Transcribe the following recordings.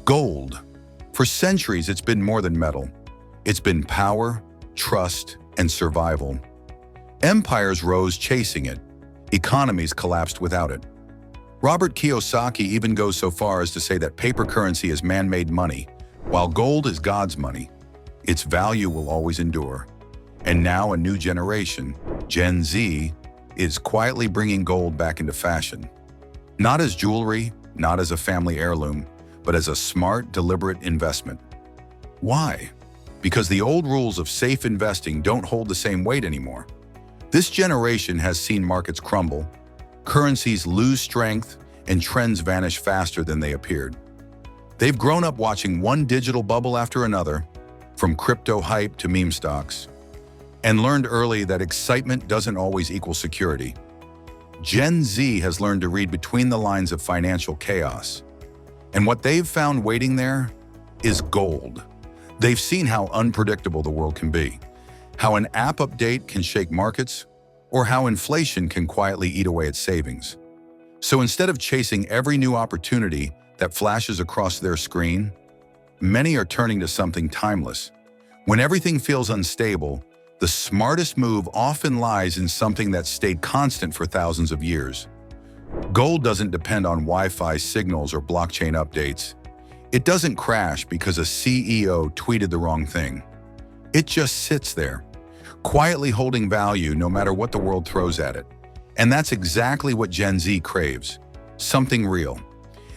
Gold. For centuries, it's been more than metal. It's been power, trust, and survival. Empires rose chasing it. Economies collapsed without it. Robert Kiyosaki even goes so far as to say that paper currency is man-made money, while gold is God's money. Its value will always endure. And now a new generation, Gen Z, is quietly bringing gold back into fashion. Not as jewelry, not as a family heirloom, but as a smart, deliberate investment. Why? Because the old rules of safe investing don't hold the same weight anymore. This generation has seen markets crumble, currencies lose strength, and trends vanish faster than they appeared. They've grown up watching one digital bubble after another, from crypto hype to meme stocks, and learned early that excitement doesn't always equal security. Gen Z has learned to read between the lines of financial chaos. And what they've found waiting there is gold. They've seen how unpredictable the world can be, how an app update can shake markets, or how inflation can quietly eat away at savings. So instead of chasing every new opportunity that flashes across their screen, many are turning to something timeless. When everything feels unstable, the smartest move often lies in something that's stayed constant for thousands of years. Gold doesn't depend on Wi-Fi signals or blockchain updates. It doesn't crash because a CEO tweeted the wrong thing. It just sits there, quietly holding value no matter what the world throws at it. And that's exactly what Gen Z craves, something real.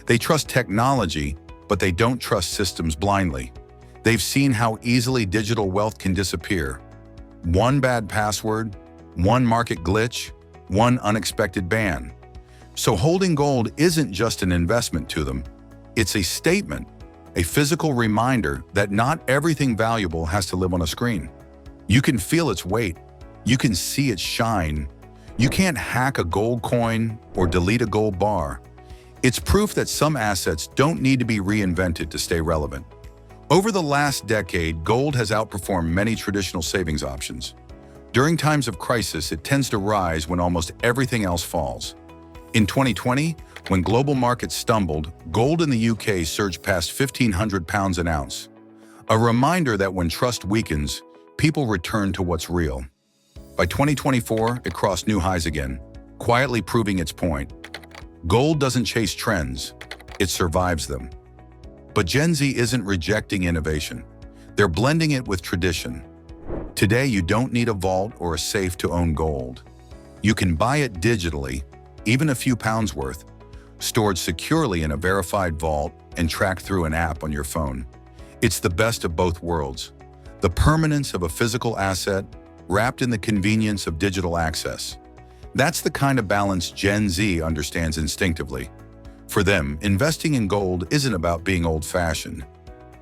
They trust technology, but they don't trust systems blindly. They've seen how easily digital wealth can disappear. One bad password, one market glitch, one unexpected ban. So holding gold isn't just an investment to them. It's a statement, a physical reminder that not everything valuable has to live on a screen. You can feel its weight. You can see its shine. You can't hack a gold coin or delete a gold bar. It's proof that some assets don't need to be reinvented to stay relevant. Over the last decade, gold has outperformed many traditional savings options. During times of crisis, it tends to rise when almost everything else falls. In 2020, when global markets stumbled, gold in the UK surged past £1,500 an ounce. A reminder that when trust weakens, people return to what's real. By 2024, it crossed new highs again, quietly proving its point. Gold doesn't chase trends, it survives them. But Gen Z isn't rejecting innovation. They're blending it with tradition. Today, you don't need a vault or a safe to own gold. You can buy it digitally, even a few pounds worth, stored securely in a verified vault and tracked through an app on your phone. It's the best of both worlds. The permanence of a physical asset wrapped in the convenience of digital access. That's the kind of balance Gen Z understands instinctively. For them, investing in gold isn't about being old-fashioned.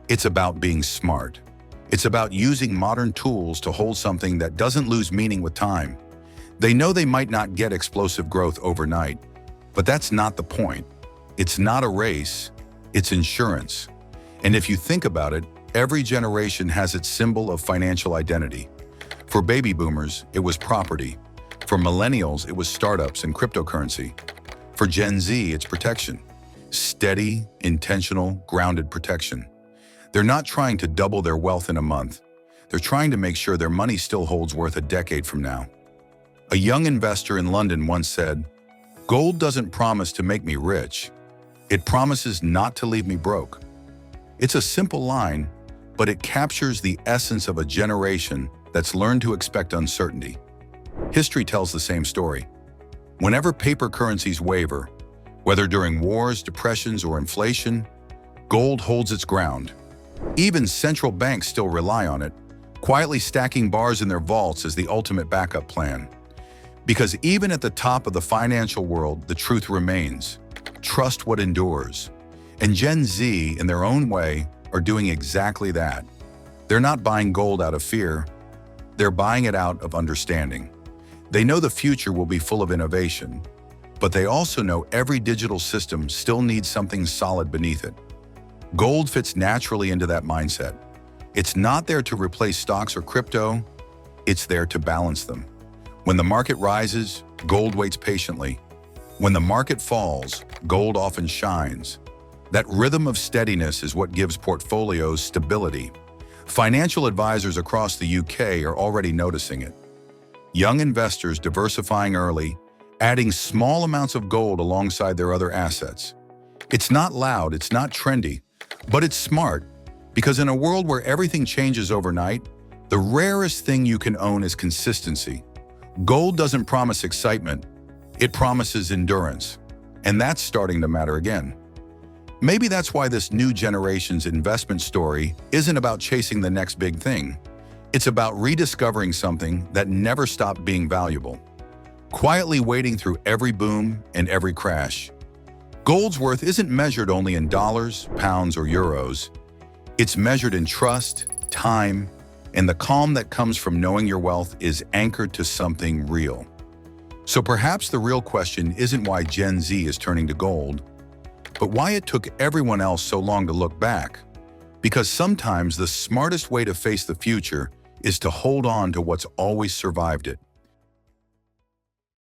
It's about being smart. It's about using modern tools to hold something that doesn't lose meaning with time. They know they might not get explosive growth overnight, but that's not the point. It's not a race, it's insurance. And if you think about it, every generation has its symbol of financial identity. For baby boomers, it was property. For millennials, it was startups and cryptocurrency. For Gen Z, it's protection. Steady, intentional, grounded protection. They're not trying to double their wealth in a month. They're trying to make sure their money still holds worth a decade from now. A young investor in London once said, "Gold doesn't promise to make me rich. It promises not to leave me broke." It's a simple line, but it captures the essence of a generation that's learned to expect uncertainty. History tells the same story. Whenever paper currencies waver, whether during wars, depressions, or inflation, gold holds its ground. Even central banks still rely on it, quietly stacking bars in their vaults as the ultimate backup plan. Because even at the top of the financial world, the truth remains. Trust what endures. And Gen Z, in their own way, are doing exactly that. They're not buying gold out of fear. They're buying it out of understanding. They know the future will be full of innovation, but they also know every digital system still needs something solid beneath it. Gold fits naturally into that mindset. It's not there to replace stocks or crypto, it's there to balance them. When the market rises, gold waits patiently. When the market falls, gold often shines. That rhythm of steadiness is what gives portfolios stability. Financial advisors across the UK are already noticing it. Young investors diversifying early, adding small amounts of gold alongside their other assets. It's not loud, it's not trendy, but it's smart, because in a world where everything changes overnight, the rarest thing you can own is consistency. Gold doesn't promise excitement, it promises endurance. And that's starting to matter again. Maybe that's why this new generation's investment story isn't about chasing the next big thing. It's about rediscovering something that never stopped being valuable, quietly waiting through every boom and every crash. Gold's worth isn't measured only in dollars, pounds, or euros. It's measured in trust, time, and the calm that comes from knowing your wealth is anchored to something real. So perhaps the real question isn't why Gen Z is turning to gold, but why it took everyone else so long to look back. Because sometimes the smartest way to face the future is to hold on to what's always survived it.